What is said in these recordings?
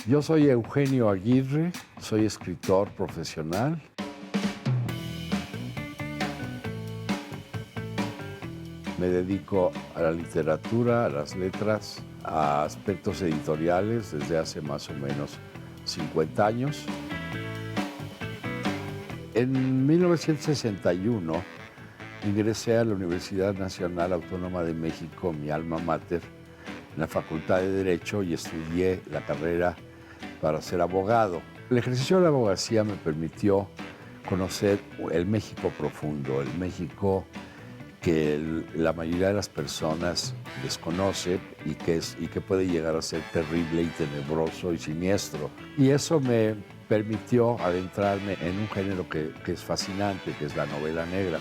Yo soy Eugenio Aguirre, soy escritor profesional. Me dedico a la literatura, a las letras, a aspectos editoriales desde hace más o menos 50 años. En 1961 ingresé a la Universidad Nacional Autónoma de México, mi alma mater, en la Facultad de Derecho y estudié la carrera para ser abogado. El ejercicio de la abogacía me permitió conocer el México profundo, el México que la mayoría de las personas desconoce y que puede llegar a ser terrible y tenebroso y siniestro. Y eso me permitió adentrarme en un género que es fascinante, que es la novela negra.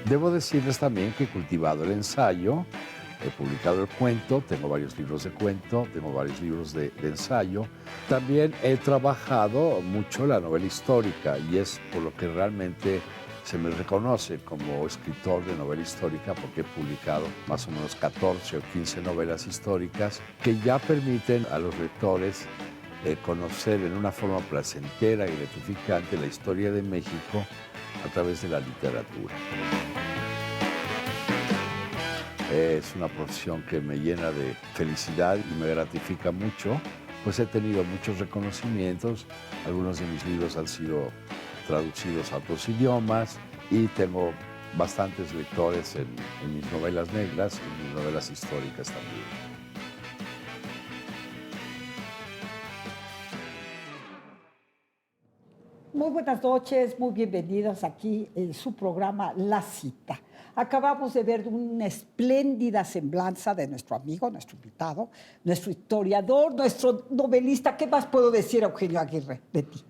Debo decirles también que he cultivado el ensayo, he publicado el cuento, tengo varios libros de cuento, tengo varios libros de ensayo. También he trabajado mucho la novela histórica y es por lo que realmente se me reconoce como escritor de novela histórica porque he publicado más o menos 14 o 15 novelas históricas que ya permiten a los lectores conocer en una forma placentera y gratificante la historia de México a través de la literatura. Es una profesión que me llena de felicidad y me gratifica mucho, pues he tenido muchos reconocimientos, algunos de mis libros han sido traducidos a otros idiomas y tengo bastantes lectores en mis novelas negras y en mis novelas históricas también. Muy buenas noches, muy bienvenidas aquí en su programa La Cita. Acabamos de ver una espléndida semblanza de nuestro amigo, nuestro invitado, nuestro historiador, nuestro novelista. ¿Qué más puedo decir, Eugenio Aguirre, de ti?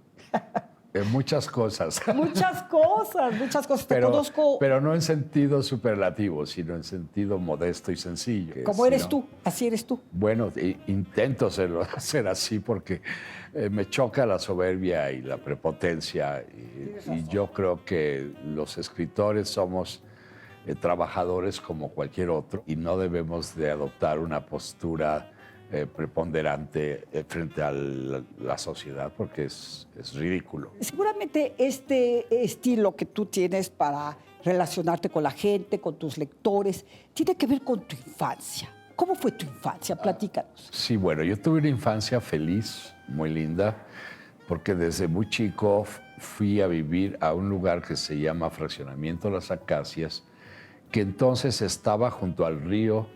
Muchas cosas. Muchas cosas. Te conozco. Pero no en sentido superlativo, sino en sentido modesto y sencillo. Como eres tú, así eres tú. Bueno, intento ser así porque me choca la soberbia y la prepotencia. Y yo creo que los escritores somos trabajadores como cualquier otro y no debemos de adoptar una postura preponderante frente a la sociedad porque es ridículo. Seguramente este estilo que tú tienes para relacionarte con la gente, con tus lectores, tiene que ver con tu infancia. ¿Cómo fue tu infancia? Platícanos. Sí, bueno, yo tuve una infancia feliz, muy linda, porque desde muy chico fui a vivir a un lugar que se llama Fraccionamiento Las Acacias, que entonces estaba junto al río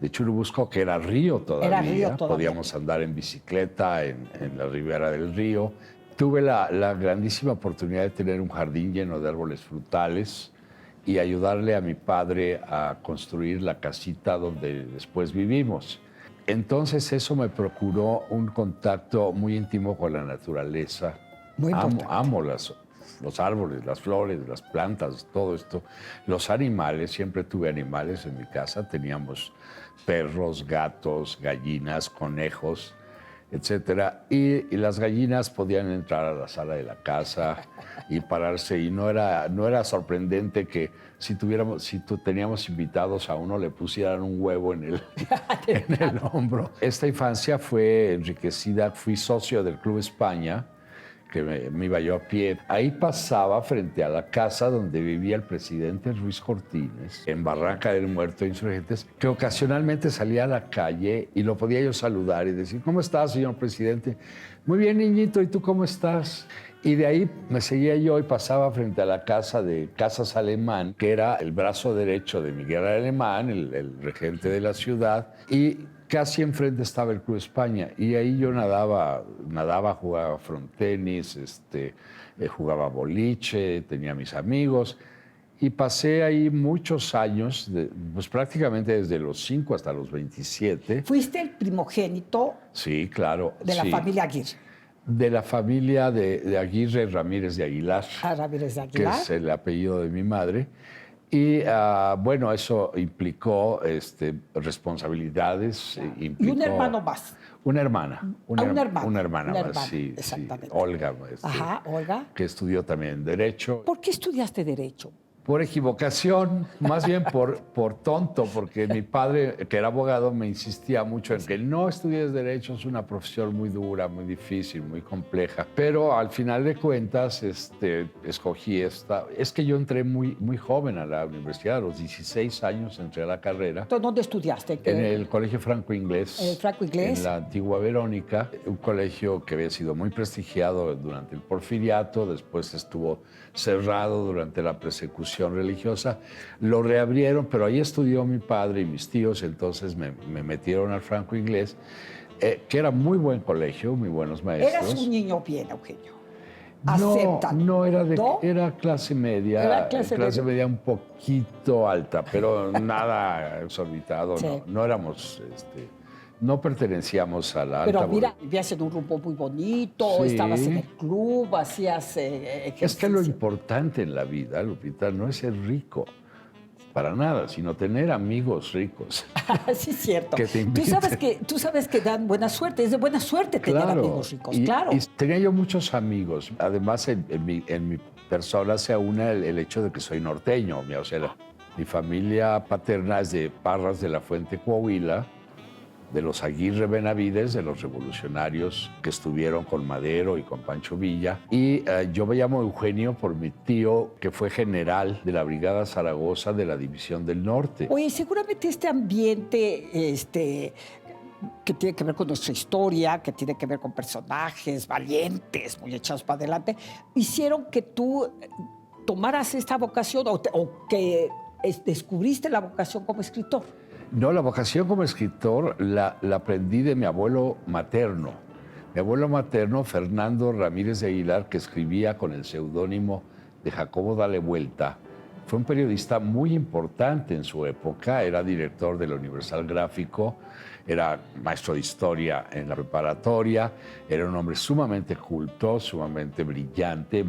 de Churubusco, que era río todavía. Era río todavía. Podíamos andar en bicicleta en la ribera del río. Tuve la grandísima oportunidad de tener un jardín lleno de árboles frutales y ayudarle a mi padre a construir la casita donde después vivimos. Entonces eso me procuró un contacto muy íntimo con la naturaleza. Muy importante. Amo los árboles, las flores, las plantas, todo esto. Los animales, siempre tuve animales en mi casa. Teníamos perros, gatos, gallinas, conejos, etcétera. Y las gallinas podían entrar a la sala de la casa y pararse. Y no era sorprendente que si teníamos invitados a uno, le pusieran un huevo en el hombro. Esta infancia fue enriquecida. Fui socio del Club España, que me iba yo a pie. Ahí pasaba frente a la casa donde vivía el presidente Ruiz Cortines, en Barranca del Muerto de Insurgentes, que ocasionalmente salía a la calle y lo podía yo saludar y decir, ¿cómo estás, señor presidente? Muy bien, niñito, ¿y tú cómo estás? Y de ahí me seguía yo y pasaba frente a la casa de Casas Alemán, que era el brazo derecho de Miguel Alemán, el regente de la ciudad, y casi enfrente estaba el Club España y ahí yo nadaba, jugaba frontenis, jugaba boliche, tenía mis amigos y pasé ahí muchos años, pues prácticamente desde los 5 hasta los 27. ¿Fuiste el primogénito? Sí, claro. De la familia Aguirre. De la familia de Aguirre Ramírez de Aguilar. Ramírez de Aguilar. Que es el apellido de mi madre. Y bueno, eso implicó responsabilidades. Y un hermano más. Una hermana. Una hermana más, sí. Exactamente. Sí. Olga. Olga. Que estudió también Derecho. ¿Por qué estudiaste Derecho? Por equivocación, más bien por tonto, porque mi padre, que era abogado, me insistía mucho en que no estudies Derecho, es una profesión muy dura, muy difícil, muy compleja. Pero al final de cuentas, escogí esta. Es que yo entré muy joven a la universidad, a los 16 años entré a la carrera. Entonces, ¿dónde estudiaste? En el Colegio Franco-Inglés. ¿El Franco-Inglés? En la antigua Verónica, un colegio que había sido muy prestigiado durante el Porfiriato, después estuvo cerrado durante la persecución religiosa. Lo reabrieron, pero ahí estudió mi padre y mis tíos, entonces me metieron al Franco-Inglés, que era muy buen colegio, muy buenos maestros. Eras un niño bien, Eugenio. No, ¿No? era clase media. Era clase media un poquito alta, pero nada exorbitado. Sí. No éramos, no pertenecíamos a la alta. Pero mira, vivías en un rumbo muy bonito, Sí. estabas en el club, hacías ejercicio. Es que lo importante en la vida, Lupita, no es ser rico, para nada, sino tener amigos ricos. Sí, es cierto. Que te inviten. Tú sabes que dan buena suerte, es de buena suerte tener amigos ricos, claro. Y tenía yo muchos amigos. Además, en mi persona se aúna el hecho de que soy norteño. O sea, mi familia paterna es de Parras de la Fuente, Coahuila, de los Aguirre Benavides, de los revolucionarios que estuvieron con Madero y con Pancho Villa. Y yo me llamo Eugenio por mi tío, que fue general de la Brigada Zaragoza de la División del Norte. Oye, seguramente este ambiente que tiene que ver con nuestra historia, que tiene que ver con personajes valientes, muy echados para adelante, hicieron que tú tomaras esta vocación o que descubriste la vocación como escritor. No, la vocación como escritor la aprendí de mi abuelo materno. Mi abuelo materno, Fernando Ramírez de Aguilar, que escribía con el seudónimo de Jacobo Dale Vuelta, fue un periodista muy importante en su época, era director del Universal Gráfico, era maestro de historia en la preparatoria, era un hombre sumamente culto, sumamente brillante,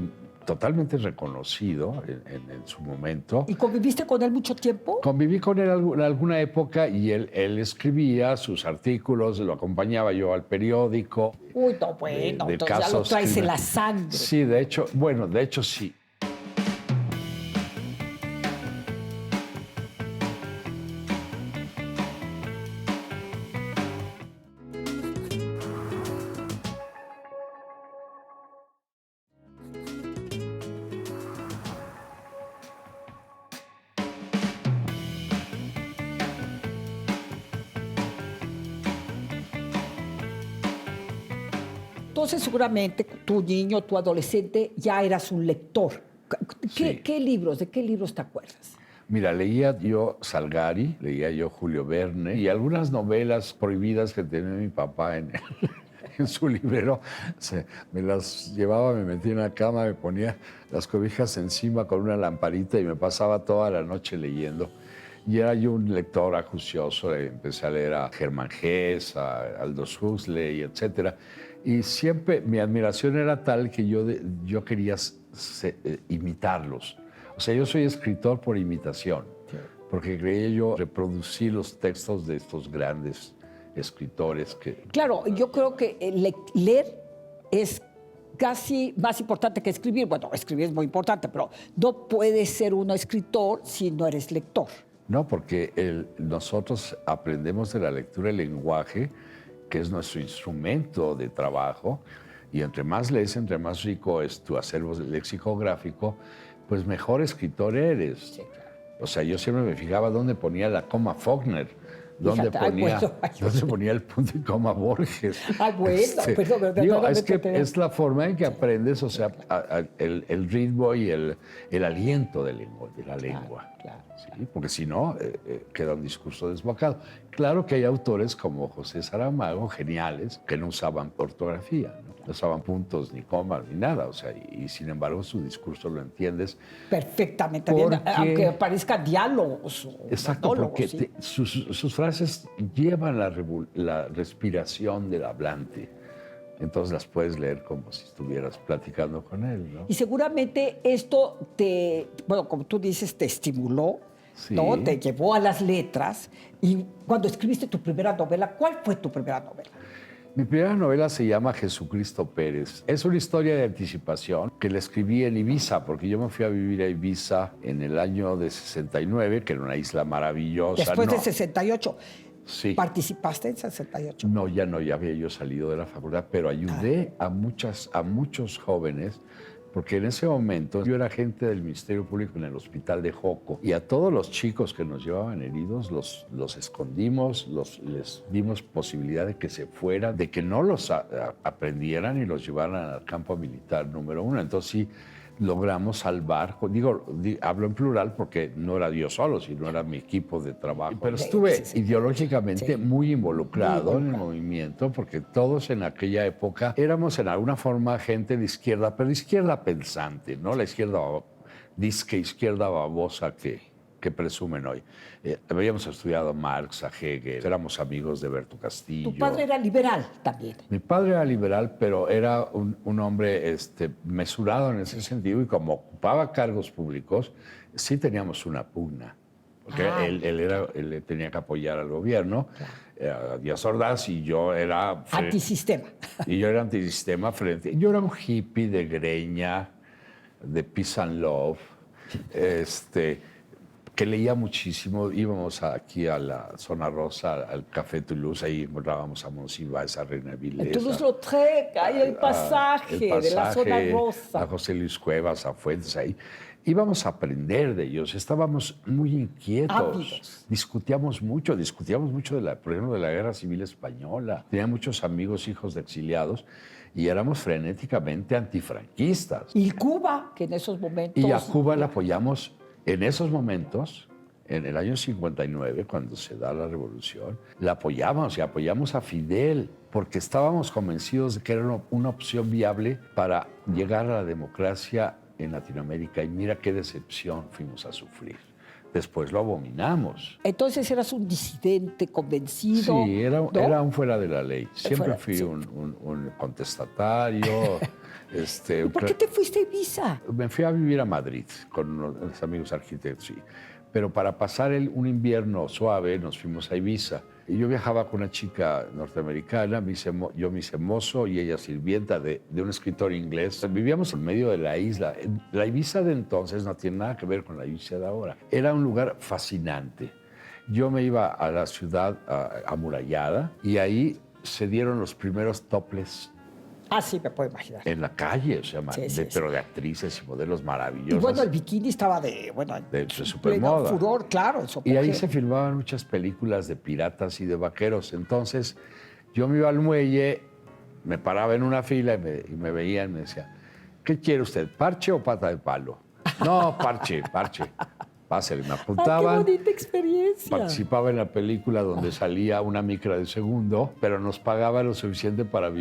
totalmente reconocido en su momento. ¿Y conviviste con él mucho tiempo? Conviví con él en alguna época y él escribía sus artículos, lo acompañaba yo al periódico. Uy, no, bueno, entonces ya lo traes en la sangre. Sí, de hecho sí. Entonces, seguramente tu niño, tu adolescente, ya eras un lector. Sí. ¿De qué libros te acuerdas? Mira, leía yo Salgari, leía yo Julio Verne y algunas novelas prohibidas que tenía mi papá en su librero. Me las llevaba, me metía en la cama, me ponía las cobijas encima con una lamparita y me pasaba toda la noche leyendo. Y era yo un lector acucioso, empecé a leer a Germán Hesse, a Aldous Huxley, etcétera. Y siempre mi admiración era tal que yo quería imitarlos. O sea, yo soy escritor por imitación, porque creía yo reproducir los textos de estos grandes escritores que... Claro, yo creo que leer es casi más importante que escribir. Bueno, escribir es muy importante, pero no puedes ser uno escritor si no eres lector. No, porque nosotros aprendemos de la lectura el lenguaje, que es nuestro instrumento de trabajo, y entre más lees, entre más rico es tu acervo lexicográfico, pues mejor escritor eres. Sí, claro. O sea, yo siempre me fijaba dónde ponía la coma Faulkner, dónde ponía el punto y coma Borges. Ay, bueno, pero verdaderamente es que es la forma en que aprendes, o sea, el ritmo y el aliento de la lengua. Claro. ¿Sí? Porque si no, queda un discurso desbocado. Claro que hay autores como José Saramago, geniales, que no usaban ortografía, no usaban puntos, ni comas, ni nada. O sea, y sin embargo su discurso lo entiendes. Perfectamente bien, aunque parezcan diálogos. Exacto, porque ¿sí? Sus frases llevan la respiración del hablante. Entonces las puedes leer como si estuvieras platicando con él, ¿no? Y seguramente esto bueno, como tú dices, te estimuló, sí. ¿no? Te llevó a las letras. Y cuando escribiste tu primera novela, ¿cuál fue tu primera novela? Mi primera novela se llama Jesucristo Pérez. Es una historia de anticipación que la escribí en Ibiza, porque yo me fui a vivir a Ibiza en el año de 69, que era una isla maravillosa. Después de 68. Sí. ¿Participaste en 68? No, ya no, ya había yo salido de la facultad, pero ayudé a muchos jóvenes, porque en ese momento yo era agente del Ministerio Público en el hospital de Joco, y a todos los chicos que nos llevaban heridos los escondimos, les dimos posibilidad de que se fueran, de que no los aprendieran y los llevaran al campo militar número 1. Entonces sí, logramos salvar, hablo en plural porque no era yo solo, sino era mi equipo de trabajo. Pero estuve ideológicamente muy involucrado en el movimiento, porque todos en aquella época éramos en alguna forma gente de izquierda, pero de izquierda pensante, ¿no? La izquierda, disque izquierda babosa que presumen hoy. Habíamos estudiado a Marx, a Hegel, éramos amigos de Berto Castillo. Tu padre era liberal también. Mi padre era liberal, pero era un hombre mesurado en ese sentido, y como ocupaba cargos públicos, sí teníamos una pugna, porque él tenía que apoyar al gobierno, a Díaz Ordaz, y yo era... Antisistema. Y yo era antisistema frente... Yo era un hippie de greña, de peace and love, que leía muchísimo. Íbamos aquí a la Zona Rosa, al Café Toulouse, ahí encontrábamos a Monsiváis, a Reina Vilés. Toulouse-Lautrec, ahí el pasaje de la Zona Rosa. A José Luis Cuevas, a Fuentes, ahí. Íbamos a aprender de ellos, estábamos muy inquietos. Ávidos. Discutíamos mucho por ejemplo, de la Guerra Civil Española. Tenía muchos amigos, hijos de exiliados, y éramos frenéticamente antifranquistas. Y Cuba, que en esos momentos... Y a Cuba la apoyamos. En esos momentos, en el año 59, cuando se da la revolución, la apoyamos, y apoyamos a Fidel, porque estábamos convencidos de que era una opción viable para llegar a la democracia en Latinoamérica. Y mira qué decepción fuimos a sufrir. Después lo abominamos. Entonces eras un disidente convencido. Sí, ¿no? era un fuera de la ley. Siempre fui un contestatario. ¿Y por qué te fuiste a Ibiza? Me fui a vivir a Madrid con unos amigos arquitectos, sí. Pero para pasar un invierno suave nos fuimos a Ibiza. Y yo viajaba con una chica norteamericana, yo me hice mozo y ella sirvienta de un escritor inglés. Vivíamos en medio de la isla. La Ibiza de entonces no tiene nada que ver con la Ibiza de ahora. Era un lugar fascinante. Yo me iba a la ciudad amurallada, y ahí se dieron los primeros topless. Ah, sí, me puedo imaginar. En la calle, o sea, pero de actrices y modelos maravillosos. Y bueno, el bikini estaba de supermoda. Furor, claro. Eso y ahí se filmaban muchas películas de piratas y de vaqueros. Entonces, yo me iba al muelle, me paraba en una fila y me veían y me decía, ¿qué quiere usted, parche o pata de palo? No, parche. Pásale, me apuntaban. ¡Qué bonita experiencia! Participaba en la película donde salía una micra de segundo, pero nos pagaba lo suficiente para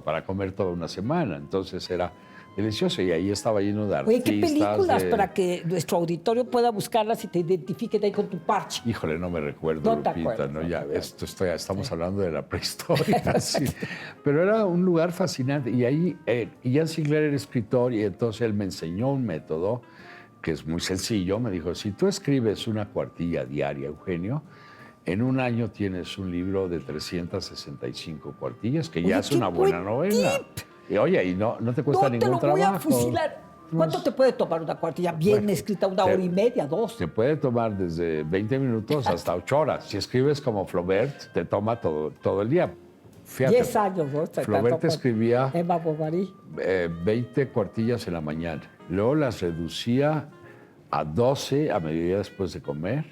para comer toda una semana. Entonces era delicioso, y ahí estaba lleno de artistas. Oye, ¿qué películas para que nuestro auditorio pueda buscarlas y te identifiquen ahí con tu parche? Híjole, no me recuerdo, Lupita. Estamos hablando de la prehistoria. Sí. Pero era un lugar fascinante. Y ahí, Ian Sinclair era escritor, y entonces él me enseñó un método que es muy sencillo. Me dijo, si tú escribes una cuartilla diaria, Eugenio, en un año tienes un libro de 365 cuartillas, que ya es una buena novela. Y oye, y no te cuesta ningún trabajo. No te lo voy a fusilar. ¿Cuánto te puede tomar una cuartilla bien escrita? ¿Una hora y media, 2? Te puede tomar desde 20 minutos hasta 8 horas. Si escribes como Flaubert, te toma todo el día. Fíjate, 10 años, ¿no? Flaubert escribía Emma Bovary. 20 cuartillas en la mañana. Luego las reducía a 12 a mediodía después de comer,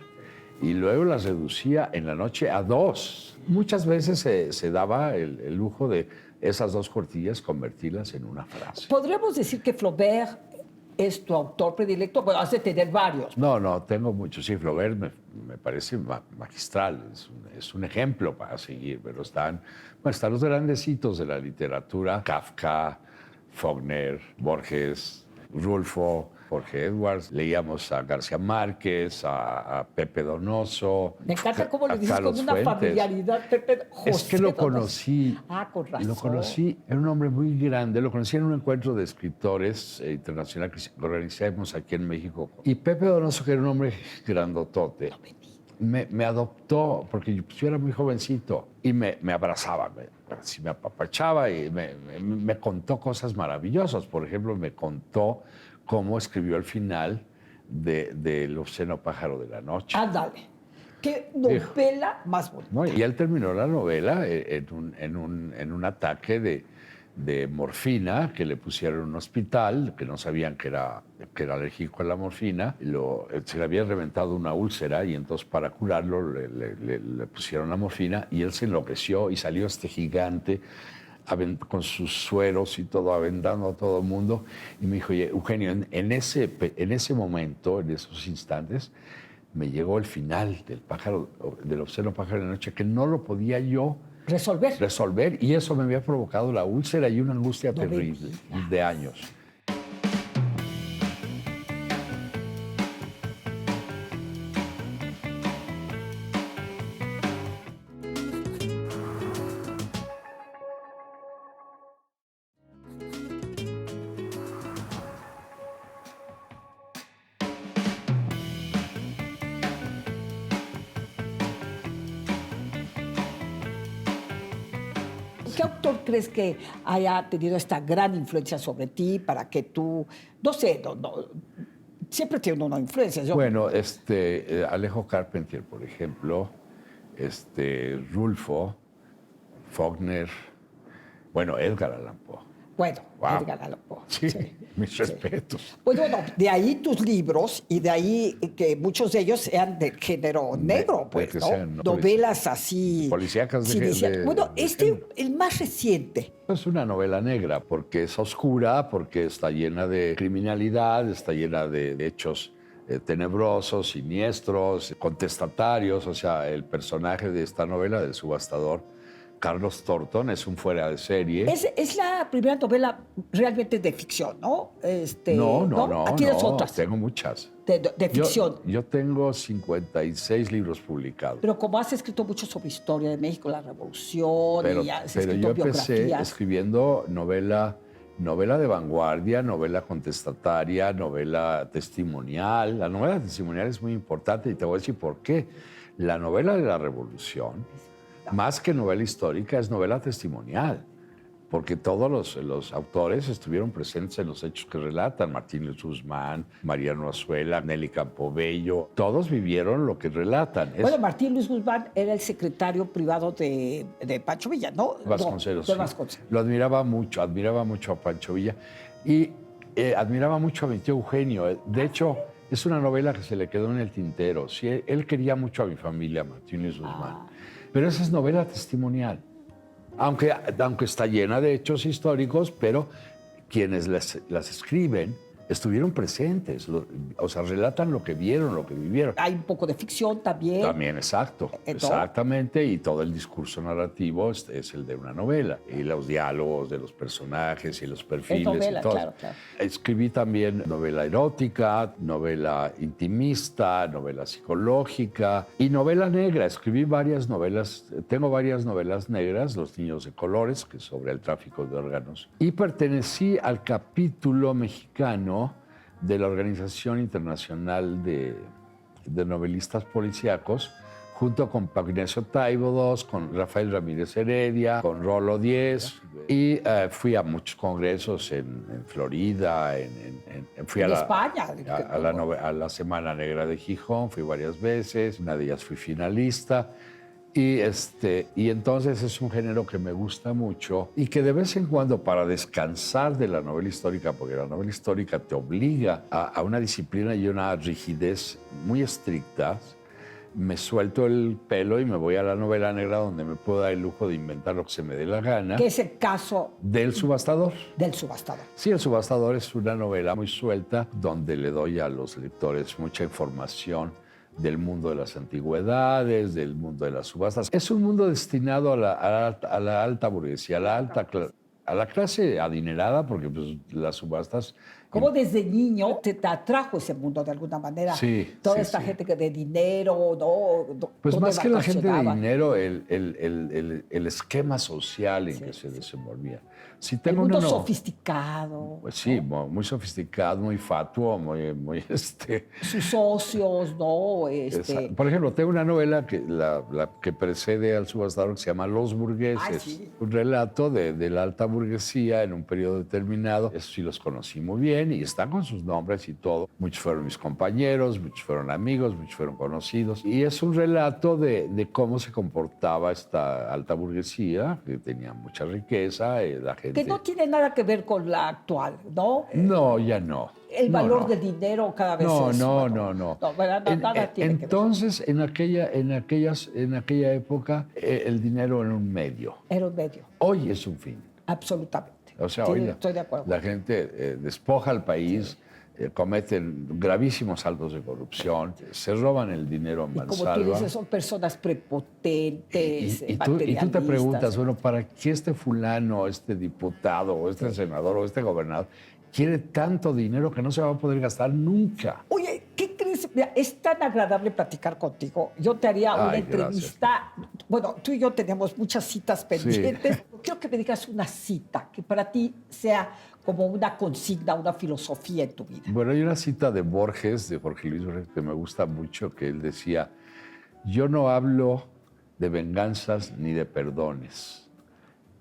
y luego las reducía en la noche a 2. Muchas veces se daba el lujo de esas 2 cuartillas convertirlas en una frase. ¿Podríamos decir que Flaubert es tu autor predilecto? Bueno, has de tener varios. No, tengo muchos. Sí, Flaubert me parece magistral, es un ejemplo para seguir, pero están los grandecitos de la literatura: Kafka, Faulkner, Borges, Rulfo, Jorge Edwards. Leíamos a García Márquez, a Pepe Donoso. Me encanta cómo lo dices Carlos con una Fuentes. Familiaridad, Pepe José. Es que lo conocí. Con razón. Lo conocí, era un hombre muy grande. Lo conocí en un encuentro de escritores internacional que organizamos aquí en México. Y Pepe Donoso, que era un hombre grandotote. me adoptó, porque yo era muy jovencito, y me abrazaba, así me apapachaba y me contó cosas maravillosas. Por ejemplo, me contó cómo escribió el final de El obsceno pájaro de la noche. Ándale. Qué novela más bonita. ¿No? Y él terminó la novela en un ataque de morfina que le pusieron en un hospital, que no sabían que era alérgico a la morfina. Se le había reventado una úlcera y entonces para curarlo le pusieron la morfina y él se enloqueció y salió este gigante con sus sueros y todo, aventando a todo el mundo. Y me dijo, oye, Eugenio, en ese momento, en esos instantes, me llegó el final del obsceno pájaro de la noche, que no lo podía yo resolver, y eso me había provocado la úlcera y una angustia terrible de años. ¿Qué autor crees que haya tenido esta gran influencia sobre ti para que tú, no sé, siempre tiene una influencia? Bueno, Alejo Carpentier, por ejemplo, Rulfo, Faulkner, bueno, Edgar Allan Poe. Bueno, Wow. Edgar Allan Poe. Sí, mis respetos. Pues bueno, de ahí tus libros y de ahí que muchos de ellos sean de género negro, pues, que ¿no? sean, ¿no? Novelas así. Policíacas Bueno, género. el más reciente. Es una novela negra porque es oscura, porque está llena de criminalidad, está llena de hechos tenebrosos, siniestros, contestatarios. O sea, el personaje de esta novela, del subastador, Carlos Thornton, es un fuera de serie. Es la primera novela realmente de ficción, ¿no? No. ¿Tienes otras? Tengo muchas. De ficción. Yo tengo 56 libros publicados. Pero como has escrito mucho sobre historia de México, la Revolución, y has Pero escrito yo empecé biografías. escribiendo novela de vanguardia, novela contestataria, novela testimonial. La novela testimonial es muy importante y te voy a decir por qué. La novela de la Revolución, más que novela histórica, es novela testimonial, porque todos los autores estuvieron presentes en los hechos que relatan. Martín Luis Guzmán, Mariano Azuela, Nelly Campobello, todos vivieron lo que relatan. Bueno, Martín Luis Guzmán era el secretario privado de Pancho Villa, ¿no? Vasconcelos. De Sí. Vasconcelos. Lo admiraba mucho a Pancho Villa y admiraba mucho a mi tío Eugenio. De hecho, es una novela que se le quedó en el tintero. Sí, él quería mucho a mi familia, Martín Luis Guzmán. Pero esa es novela testimonial. Aunque está llena de hechos históricos, pero quienes las escriben estuvieron presentes, o sea, relatan lo que vieron, lo que vivieron. Hay un poco de ficción también. También, exacto, exactamente, y todo el discurso narrativo es el de una novela, y los diálogos de los personajes y los perfiles. Es novela, y todo. claro. Escribí también novela erótica, novela intimista, novela psicológica y novela negra. Escribí varias novelas, tengo varias novelas negras, Los niños de colores, que es sobre el tráfico de órganos, y pertenecí al capítulo mexicano de la Organización Internacional de Novelistas Policíacos, junto con Ignacio Taibo II, con Rafael Ramírez Heredia, con Rolo Díez, y fui a muchos congresos en Florida, fui a España. a la Semana Negra de Gijón, fui varias veces, una de ellas fui finalista. Y entonces es un género que me gusta mucho y que de vez en cuando, para descansar de la novela histórica, porque la novela histórica te obliga a una disciplina y una rigidez muy estrictas, me suelto el pelo y me voy a la novela negra, donde me puedo dar el lujo de inventar lo que se me dé la gana. Que es el caso del subastador. Del subastador. Sí, El subastador es una novela muy suelta, donde le doy a los lectores mucha información del mundo de las antigüedades, del mundo de las subastas. Es un mundo destinado a la alta burguesía, a la clase adinerada, porque pues, las subastas Cómo desde niño te atrajo ese mundo de alguna manera. Sí, Toda sí, esta sí. gente que de dinero, ¿no? Pues ¿Dónde más que la gente de vacacionaban? dinero, el esquema social en que se desenvolvía. Si El tengo mundo uno, no, sofisticado. pues sí, ¿no? muy sofisticado, muy fatuo, muy Sus socios, ¿no? Por ejemplo, tengo una novela que, la que precede al Subastador que se llama Los Ay, Burgueses. sí. Un relato de la alta burguesía en un periodo determinado. Eso sí los conocí muy bien y están con sus nombres y todo. Muchos fueron mis compañeros, muchos fueron amigos, muchos fueron conocidos. Y es un relato de cómo se comportaba esta alta burguesía, que tenía mucha riqueza, la gente... Que no tiene nada que ver con la actual, ¿no? No, ya no. El No, valor no. del dinero cada vez No, es... no, bueno, no. nada tiene que ver. Entonces, en aquella época, el dinero era un medio. Era un medio, Hoy es un fin. absolutamente. O sea, Sí, hoy estoy de acuerdo. la gente despoja al país, cometen gravísimos saltos de corrupción, se roban el dinero a Y como tú mansalva. dices, son personas prepotentes, Y tú te materialistas. preguntas, bueno, ¿para qué este fulano, este diputado, o este senador, o este gobernador quiere tanto dinero que no se va a poder gastar nunca? Oye, ¿qué crees? Mira, es tan agradable platicar contigo. Yo te haría una Ay, entrevista. Bueno, tú y yo tenemos muchas citas pendientes. Quiero que me digas una cita que para ti sea como una consigna, una filosofía en tu vida. Bueno, hay una cita de Borges, de Jorge Luis Borges, que me gusta mucho, que él decía, yo no hablo de venganzas ni de perdones.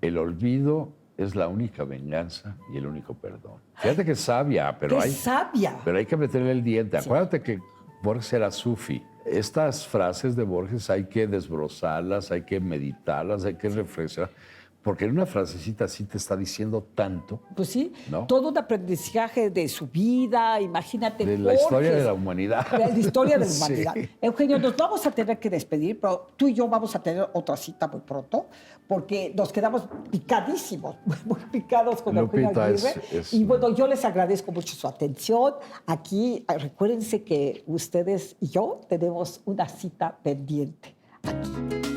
El olvido es la única venganza y el único perdón. Fíjate que es sabia, pero ¡Qué sabia! pero hay que meterle el diente. Acuérdate que Borges era sufi. Estas frases de Borges hay que desbrozarlas, hay que meditarlas, hay que reflexionar, porque en una frasecita así te está diciendo tanto. Pues sí, ¿No? todo un aprendizaje de su vida, imagínate. De la historia de la humanidad. De la historia de la Sí. humanidad. Eugenio, nos vamos a tener que despedir, pero tú y yo vamos a tener otra cita muy pronto, porque nos quedamos picadísimos, muy picados con Eugenio Lupita, Aguirre. Y bueno, yo les agradezco mucho su atención. Aquí, recuérdense que ustedes y yo tenemos una cita pendiente. Aquí.